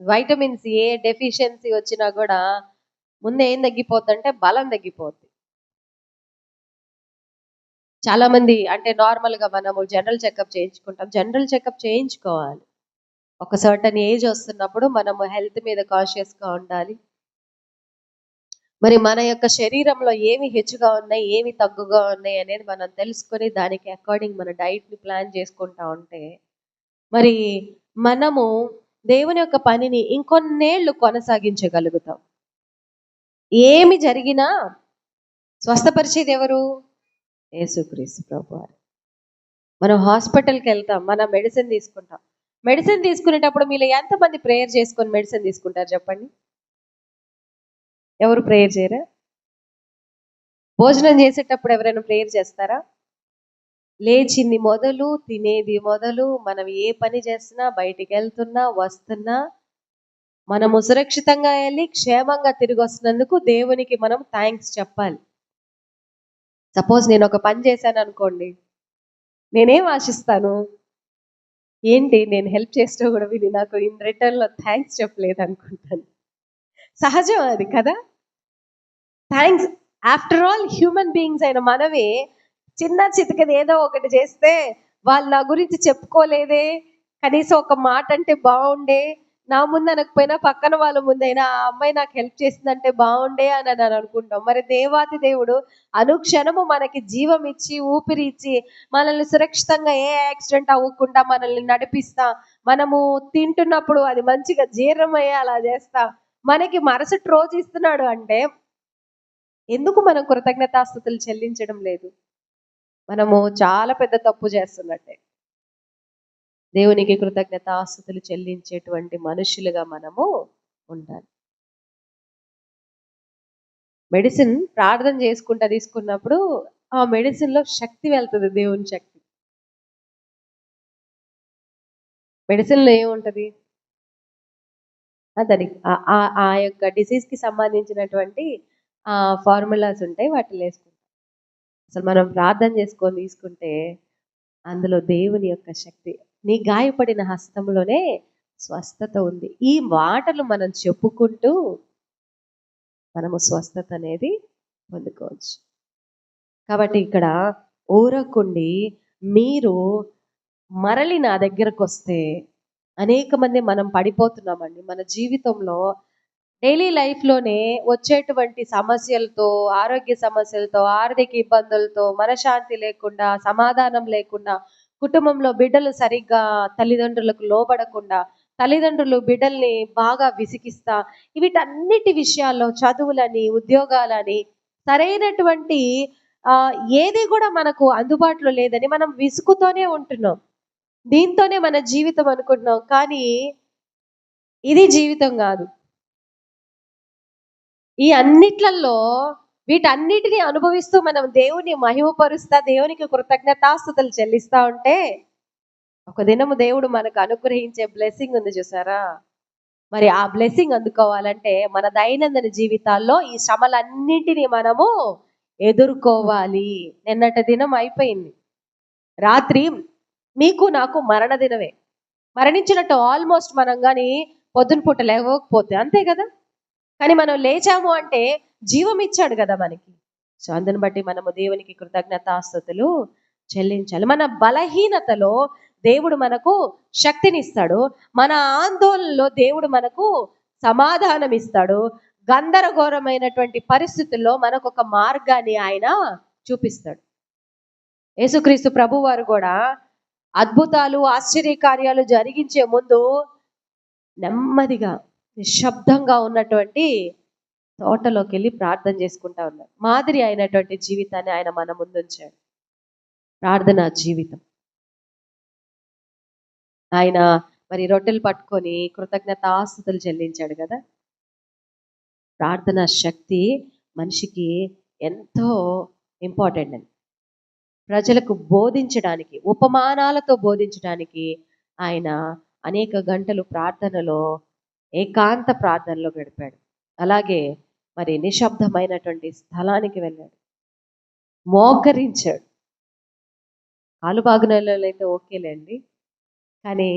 వైటమిన్స్ ఏ డెఫిషియన్సీ వచ్చినా కూడా ముందు ఏం తగ్గిపోతుందంటే బలం తగ్గిపోద్ది. చాలా మంది అంటే నార్మల్గా మనము జనరల్ చెకప్ చేయించుకుంటాం. జనరల్ చెకప్ చేయించుకోవాలి. ఒక సర్టన్ ఏజ్ వస్తున్నప్పుడు మనము హెల్త్ మీద కాన్షియస్గా ఉండాలి. మరి మన యొక్క శరీరంలో ఏమి హెచ్చుగా ఉన్నాయి, ఏమి తగ్గుగా ఉన్నాయి అనేది మనం తెలుసుకొని దానికి అకార్డింగ్ మన డైట్ని ప్లాన్ చేసుకుంటా ఉంటే మరి మనము దేవుని యొక్క పనిని ఇంకొన్నేళ్ళు కొనసాగించగలుగుతాం. ఏమి జరిగినా స్వస్థపరిచేది ఎవరు? యేసుక్రీస్తు ప్రభువారు. మనం హాస్పిటల్కి వెళ్తాం, మనం మెడిసిన్ తీసుకుంటాం. మెడిసిన్ తీసుకునేటప్పుడు మీరు ఎంతమంది ప్రేయర్ చేసుకొని మెడిసిన్ తీసుకుంటారు చెప్పండి? ఎవరు ప్రేయర్ చేయరా? భోజనం చేసేటప్పుడు ఎవరైనా ప్రేయర్ చేస్తారా? లేచింది మొదలు, తినేది మొదలు, మనం ఏ పని చేస్తున్నా, బయటికి వెళ్తున్నా వస్తున్నా, మనము సురక్షితంగా వెళ్ళి క్షేమంగా తిరిగి వస్తున్నందుకు దేవునికి మనం థ్యాంక్స్ చెప్పాలి. సపోజ్ నేను ఒక పని చేశాను అనుకోండి, నేనేం ఆశిస్తాను? ఏంటి నేను హెల్ప్ చేస్తూ కూడా వీళ్ళు నాకు ఇన్ రిటర్న్లో థ్యాంక్స్ చెప్పలేదు అనుకుంటాను. సహజం అది కదా. Thanks, after all human beings అయిన మనమే చిన్న చితకది ఏదో ఒకటి చేస్తే వాళ్ళు నా గురించి చెప్పుకోలేదే, కనీసం ఒక మాట అంటే బాగుండే, నా ముందు అనకపోయినా పక్కన వాళ్ళ ముందైనా ఆ అమ్మాయి నాకు హెల్ప్ చేసిందంటే బాగుండే అని అనుకుంటాం. మరి దేవాతి దేవుడు అనుక్షణము మనకి జీవం ఇచ్చి ఊపిరి ఇచ్చి మనల్ని సురక్షితంగా ఏ యాక్సిడెంట్ అవ్వకుండా మనల్ని నడిపిస్తా, మనము తింటున్నప్పుడు అది మంచిగా జీర్ణమయ్యే అలా చేస్తా, మనకి మరుసటి రోజు ఇస్తున్నాడు అంటే ఎందుకు మనం కృతజ్ఞతాస్తుతులు చెల్లించడం లేదు? మనము చాలా పెద్ద తప్పు చేస్తున్నట్టే. దేవునికి కృతజ్ఞతాస్తుతులు చెల్లించేటువంటి మనుషులుగా మనము ఉండాలి. మెడిసిన్ ప్రార్థన చేసుకుంటా తీసుకున్నప్పుడు ఆ మెడిసిన్లో శక్తి వెళ్తుంది, దేవుని శక్తి. మెడిసిన్లో ఏముంటుంది? దానికి ఆ యొక్క డిసీజ్కి సంబంధించినటువంటి ఫార్ములాస్ ఉంటాయి, వాటిని వేసుకుంటాం. అసలు మనం ప్రార్థన చేసుకొని తీసుకుంటే అందులో దేవుని యొక్క శక్తి. నీ గాయపడిన హస్తంలోనే స్వస్థత ఉంది. ఈ మాటలు మనం చెప్పుకుంటూ మనము స్వస్థత అనేది పొందుకోవచ్చు. కాబట్టి ఇక్కడ ఊరకుండి మీరు మరలి నా దగ్గరకు వస్తే, అనేక మంది మనం పడిపోతున్నామండి మన జీవితంలో. డైలీ లైఫ్లోనే వచ్చేటువంటి సమస్యలతో, ఆరోగ్య సమస్యలతో, ఆర్థిక ఇబ్బందులతో, మనశ్శాంతి లేకుండా, సమాధానం లేకుండా, కుటుంబంలో బిడ్డలు సరిగ్గా తల్లిదండ్రులకు లోబడకుండా, తల్లిదండ్రులు బిడ్డల్ని బాగా విసిగిస్తా, వీటన్నిటి విషయాల్లో చదువులని, ఉద్యోగాలని, సరైనటువంటి ఏది కూడా మనకు అందుబాటులో లేదని మనం విసుగుతోనే ఉంటున్నాం. దీంతోనే మన జీవితం అనుకుంటున్నాం, కానీ ఇది జీవితం కాదు. ఈ అన్నిట్లలో వీటన్నిటిని అనుభవిస్తూ మనం దేవుని మహిమపరుస్తా, దేవునికి కృతజ్ఞతాస్తుతులు చెల్లిస్తా ఉంటే ఒక దినము దేవుడు మనకు అనుగ్రహించే బ్లెస్సింగ్ ఉంది చూసారా. మరి ఆ బ్లెస్సింగ్ అందుకోవాలంటే మన దైనందిన జీవితాల్లో ఈ శ్రమలన్నింటినీ మనము ఎదుర్కోవాలి. నిన్నటి దినం అయిపోయింది. రాత్రి మీకు నాకు మరణ దినమే. మరణించినట్టు ఆల్మోస్ట్ మనం కానీ పొద్దున పూట లేవకపోతే అంతే కదా. కానీ మనం లేచాము అంటే జీవం ఇచ్చాడు కదా మనకి. సో అందుని బట్టి మనము దేవునికి కృతజ్ఞతాస్తుతులు చెల్లించాలి. మన బలహీనతలో దేవుడు మనకు శక్తినిస్తాడు. మన ఆందోళనలో దేవుడు మనకు సమాధానం ఇస్తాడు. గందరగోళమైనటువంటి పరిస్థితుల్లో మనకు ఒక మార్గాన్ని ఆయన చూపిస్తాడు. యేసుక్రీస్తు ప్రభు వారు కూడా అద్భుతాలు ఆశ్చర్యకార్యాలు జరిగించే ముందు నెమ్మదిగా నిశ్శబ్దంగా ఉన్నటువంటి తోటలోకి వెళ్ళి ప్రార్థన చేసుకుంటా ఉన్నారు. మాదిరి అయినటువంటి జీవితాన్ని ఆయన మన ముందుంచాడు. ప్రార్థనా జీవితం. ఆయన మరి రొట్టెలు పట్టుకొని కృతజ్ఞతాస్తుతులు చెల్లించాడు కదా. ప్రార్థనా శక్తి మనిషికి ఎంతో ఇంపార్టెంట్ అని ప్రజలకు బోధించడానికి, ఉపమానాలతో బోధించడానికి ఆయన అనేక గంటలు ప్రార్థనలో, ఏకాంత ప్రార్థనలో గడిపాడు. అలాగే మరి నిశ్శబ్దమైనటువంటి స్థలానికి వెళ్ళాడు, మోకరించాడు. కాలు బాగునలో అయితే ఓకేలేండి, కానీ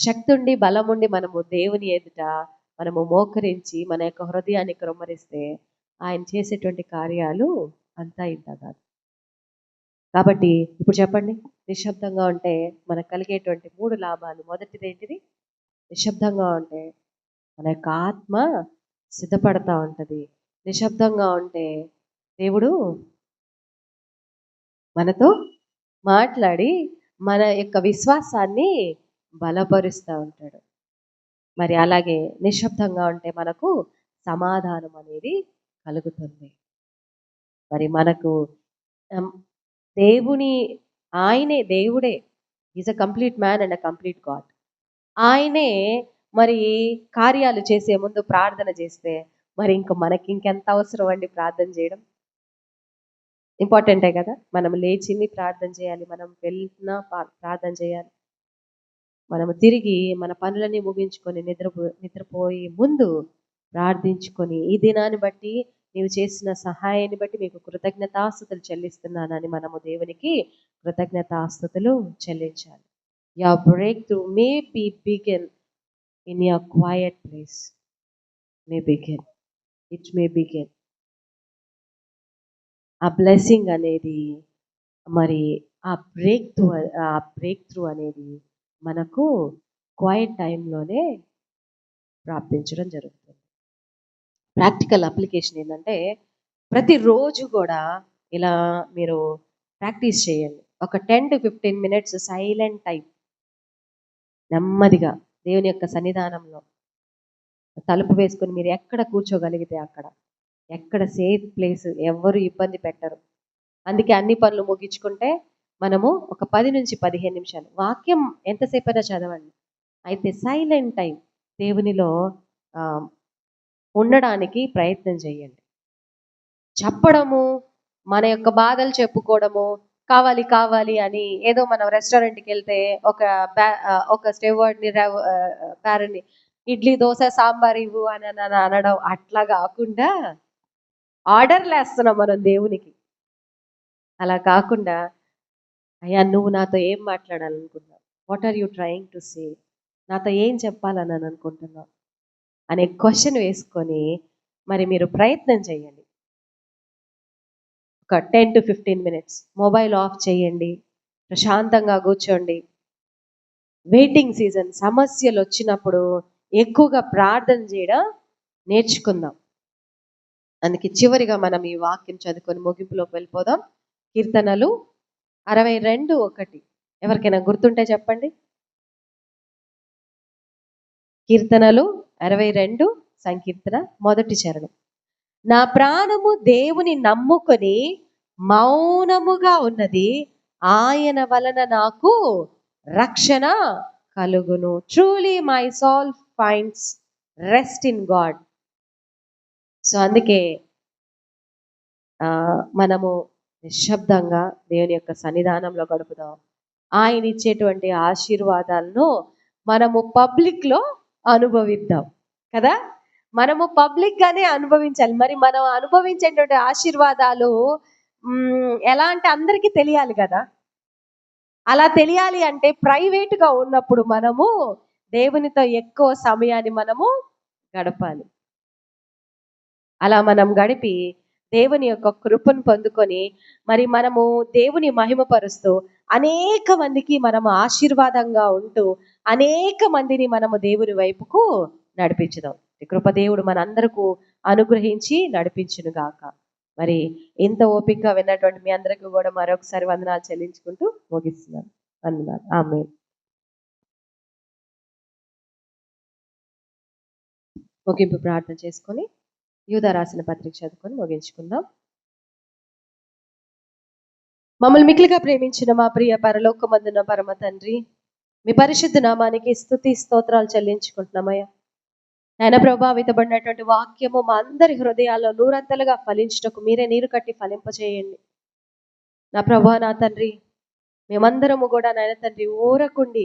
శక్తి ఉండి బలం ఉండి మనము దేవుని ఎదుట మనము మోకరించి మన యొక్క హృదయాన్ని క్రొమ్మరిస్తే ఆయన చేసేటువంటి కార్యాలు అంతా ఇంత కాదు. కాబట్టి ఇప్పుడు చెప్పండి, నిశ్శబ్దంగా ఉంటే మనకు కలిగేటువంటి 3 లాభాలు. మొదటిది ఏంటిది? నిశ్శబ్దంగా ఉంటే మన యొక్క ఆత్మ సిద్ధపడతా ఉంటుంది. నిశ్శబ్దంగా ఉంటే దేవుడు మనతో మాట్లాడి మన యొక్క విశ్వాసాన్ని బలపరుస్తూ ఉంటాడు. మరి అలాగే నిశ్శబ్దంగా ఉంటే మనకు సమాధానం అనేది కలుగుతుంది. మరి మనకు ఆయనే దేవుడే. Is a complete man and a complete God. ఆయనే మరి కార్యాలు చేసే ముందు ప్రార్థన చేస్తే మరి మనకి ఇంకెంత అవసరం అండి ప్రార్థన చేయడం. ఇంపార్టెంటే కదా. మనం లేచింది ప్రార్థన చేయాలి, మనం వెళ్ళినా ప్రార్థన చేయాలి, మనము తిరిగి మన పనులన్నీ ముగించుకొని నిద్రపోయి ముందు ప్రార్థించుకొని ఈ దినాన్ని బట్టి నీవు చేసిన సహాయాన్ని బట్టి మీకు కృతజ్ఞతాస్తుతులు చెల్లిస్తున్నానని మనము దేవునికి కృతజ్ఞతాస్తుతులు చెల్లించాలి. Your breakthrough may be begin in your quiet place. May begin. It may begin. ఆ బ్లెస్సింగ్ అనేది మరి ఆ బ్రేక్ త్రూ అనేది మనకు క్వైట్ టైంలోనే ప్రార్థించడం జరుగుతుంది. ప్రాక్టికల్ అప్లికేషన్ ఏంటంటే ప్రతిరోజు కూడా ఇలా మీరు ప్రాక్టీస్ చేయండి. ఒక 10 to 15 minutes సైలెంట్ టైం, నెమ్మదిగా దేవుని యొక్క సన్నిధానంలో తలుపు వేసుకొని మీరు ఎక్కడ కూర్చోగలిగితే అక్కడ, ఎక్కడ సేఫ్ ప్లేస్, ఎవరు ఇబ్బంది పెట్టరు. అందుకే అన్ని పనులు ముగించుకుంటే మనము ఒక 10 నుంచి 15 నిమిషాలు వాక్యం ఎంతసేపు అయినా చదవండి. అయితే సైలెంట్ టైం దేవునిలో ఉండడానికి ప్రయత్నం చేయండి. చెప్పడము, మన యొక్క బాధలు చెప్పుకోవడము, కావాలి కావాలి అని ఏదో మనం రెస్టారెంట్కి వెళ్తే ఒక స్టేవర్డ్ని ప్యారని ఇడ్లీ దోశ సాంబార్ ఇవ్వు అని అనడం అట్లా కాకుండా ఆర్డర్లు వేస్తున్నాం మనం దేవునికి. అలా కాకుండా, అయ్యా నువ్వు నాతో ఏం మాట్లాడాలనుకున్నావు, what are you trying to say, నాతో ఏం చెప్పాలని అనుకుంటున్నావు అనే క్వశ్చన్ వేసుకొని మరి మీరు ప్రయత్నం చేయండి. ఒక 10 to 15 minutes మొబైల్ ఆఫ్ చేయండి, ప్రశాంతంగా కూర్చోండి. వెయిటింగ్ సీజన్, సమస్యలు వచ్చినప్పుడు ఎక్కువగా ప్రార్థన చేయడం నేర్చుకుందాం. అందుకే చివరిగా మనం ఈ వాక్యం చదువుకొని ముగింపులోకి వెళ్ళిపోదాం. కీర్తనలు 62:1 ఎవరికైనా గుర్తుంటే చెప్పండి. కీర్తనలు 62 సంకీర్తన మొదటి చరణం. నా ప్రాణము దేవుని నమ్ముకొని మౌనముగా ఉన్నది, ఆయన వలన నాకు రక్షణ కలుగును. Truly my soul finds rest in God. So అందుకే మనము నిశ్శబ్దంగా దేవుని యొక్క సన్నిధానంలో గడుపుదాం. ఆయన ఇచ్చేటువంటి ఆశీర్వాదాలను మనము పబ్లిక్లో అనుభవిద్దాం కదా. మనము పబ్లిక్ గానే అనుభవించాలి. మరి మనం అనుభవించేటువంటి ఆశీర్వాదాలు ఎలా అంటే అందరికీ తెలియాలి కదా. అలా తెలియాలి అంటే ప్రైవేట్గా ఉన్నప్పుడు మనము దేవునితో ఎక్కువ సమయాన్ని మనము గడపాలి. అలా మనం గడిపి దేవుని యొక్క కృపను పొందుకొని మరి మనము దేవుని మహిమపరుస్తూ అనేక మందికి మనము ఆశీర్వాదంగా ఉంటూ అనేక మందిని మనము దేవుని వైపుకు నడిపించుదాం. కృపదేవుడు మనందరకు అనుగ్రహించి నడిపించును గాక. మరి ఇంత ఓపికగా విన్నటువంటి మీ అందరికీ కూడా మరొకసారి వందనాలు చెల్లించుకుంటూ ముగిస్తున్నాను. వందనాలు. ఆమేన్. ముగింపు ప్రార్థన చేసుకొని యూదా రాసిన పత్రిక చదువుకొని ముగించుకుందాం. మమ్మల్ని మిక్కిలిగా ప్రేమించిన మా ప్రియ పరలోకమందున పరమ తండ్రి, మీ పరిశుద్ధ నామానికి స్తుతి స్తోత్రాలు చెల్లించుకుంటున్నామయ్యా. ఆయన ప్రభావితపడినటువంటి వాక్యము మా అందరి హృదయాల్లో నూరంతలుగా ఫలించుటకు మీరే నీరు కట్టి ఫలింపజేయండి. నా ప్రభా, నా తండ్రి, మేమందరము కూడా నాయన తండ్రి ఊరకుండి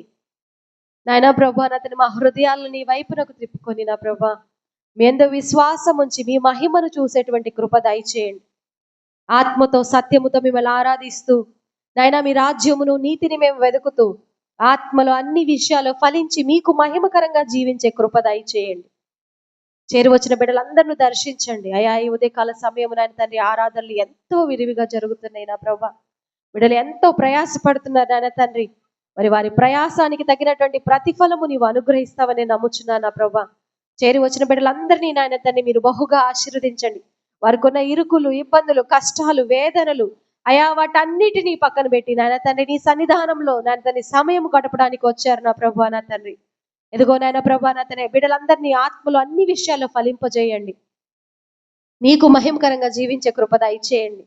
నాయన ప్రభా, నా తండ్రి మా హృదయాలను నీ వైపునకు తిప్పుకొని నా ప్రభా మీ యందు విశ్వాసం ఉంచి మీ మహిమను చూసేటువంటి కృప దయచేయండి. ఆత్మతో సత్యముతో మిమ్మల్ని ఆరాధిస్తూ నాయన మీ రాజ్యమును నీతిని మేము వెతుకుతూ ఆత్మలో అన్ని విషయాలు ఫలించి మీకు మహిమకరంగా జీవించే కృప దయచేయండి. చేరువచ్చిన బిడ్డలందరినీ దర్శించండి అయా. ఈ ఉదయకాల సమయము నాయన తండ్రి ఆరాధనలు ఎంతో విరివిగా జరుగుతున్నాయి నా ప్రభా. బిడ్డలు ఎంతో ప్రయాసపడుతున్నారు నాయన తండ్రి. మరి వారి ప్రయాసానికి తగినటువంటి ప్రతిఫలము నీవు అనుగ్రహిస్తావని నమ్ముచున్నా నా ప్రభా. చేరి వచ్చిన బిడ్డలందరినీ నాయన తండ్రి మీరు బహుగా ఆశీర్వదించండి. వారికి ఉన్న ఇరుకులు, ఇబ్బందులు, కష్టాలు, వేదనలు అయా వాటన్నిటినీ పక్కన పెట్టి నాయన తండ్రి నీ సన్నిధానంలో నాయన తండ్రి సమయం గడపడానికి వచ్చారు నా ప్రభా. నా తండ్రి ఎదుగో నాయన ప్రభా, నా తండ్రి బిడ్డలందరినీ ఆత్మలో అన్ని విషయాల్లో ఫలింపజేయండి. మీకు మహిమకరంగా జీవించే కృప దయచేయండి.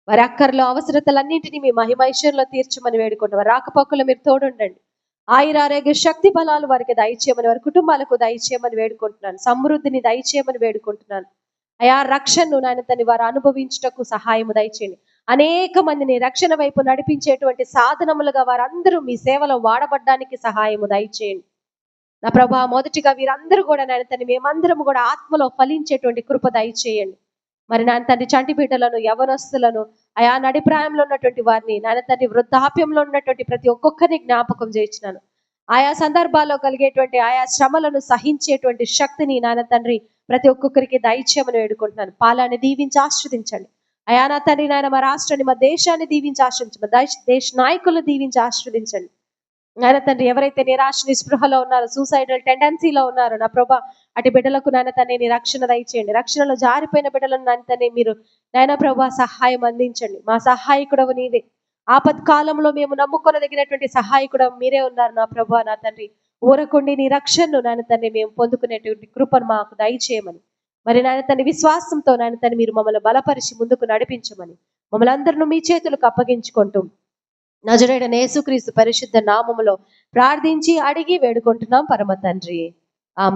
వారి అక్కర్లో అవసరతలన్నింటినీ మీ మహిమైశ్వర్యంలో తీర్చమని వేడుకుంటాం. వారి రాకపోకలు మీరు తోడుండండి. ఆయురారోగ్య శక్తి బలాలు వారికి దయచేయమని, వారి కుటుంబాలకు దయచేయమని వేడుకుంటున్నాను. సమృద్ధిని దయచేయమని వేడుకుంటున్నాను. అయా రక్షణను నాయన తండ్రి వారు అనుభవించుటకు సహాయము దయచేయండి. అనేక మందిని రక్షణ వైపు నడిపించేటువంటి సాధనములుగా వారందరూ మీ సేవలో వాడబడ్డానికి సహాయము దయచేయండి నా ప్రభా. మొదటిగా వీరందరూ కూడా నాయన తండ్రి మేమందరం కూడా ఆత్మలో ఫలించేటువంటి కృప దయచేయండి. మరి నాయన తండ్రి చంటి బిడ్డలను, యవనస్తులను, ఆయా నడిప్రాయంలో ఉన్నటువంటి వారిని, నాయన తండ్రి వృద్ధాప్యంలో ఉన్నటువంటి ప్రతి ఒక్కొక్కరిని జ్ఞాపకం చేయించినాను. ఆయా సందర్భాల్లో కలిగేటువంటి ఆయా శ్రమలను సహించేటువంటి శక్తిని నాయన తండ్రి ప్రతి ఒక్కొక్కరికి దయచేయమని వేడుకుంటున్నాను. పాలాన్ని దీవించి ఆశ్రదించండి అయా. నా తండ్రి నాయన మా రాష్ట్రాన్ని, మా దేశాన్ని దీవించి ఆశ్రదించండి. దేశ నాయకులను దీవించి ఆశ్రదించండి నాయన తండ్రి. ఎవరైతే నిరాశ నిస్పృహలో ఉన్నారో, సూసైడల్ టెండెన్సీలో ఉన్నారో నా ప్రభా, అటు బిడ్డలకు నాయన తండ్రి నీ రక్షణ దయచేయండి. రక్షణలో జారిపోయిన బిడ్డలను నాయన తండ్రి మీరు నాయన ప్రభా సహాయం అందించండి. మా సహాయకుడవు నీవే. ఆపత్కాలంలో మేము నమ్ముకొనదగినటువంటి సహాయకుడు మీరే ఉన్నారు నా ప్రభా. నా తండ్రి ఊరకుండి నీ రక్షణను నాయన తండ్రి మేము పొందుకునేటువంటి కృపను మాకు దయచేయమని, మరి నాయన తండ్రి విశ్వాసంతో నాయన తండ్రి మీరు మమ్మల్ని బలపరిచి ముందుకు నడిపించమని మమ్మల్ని అందరినీ మీ చేతులకు అప్పగించుకుంటూ నజరేయుడైన యేసుక్రీస్తు పరిశుద్ధ నామములో ప్రార్థించి అడిగి వేడుకుంటున్నాం పరమ తండ్రి. ఆమేన్.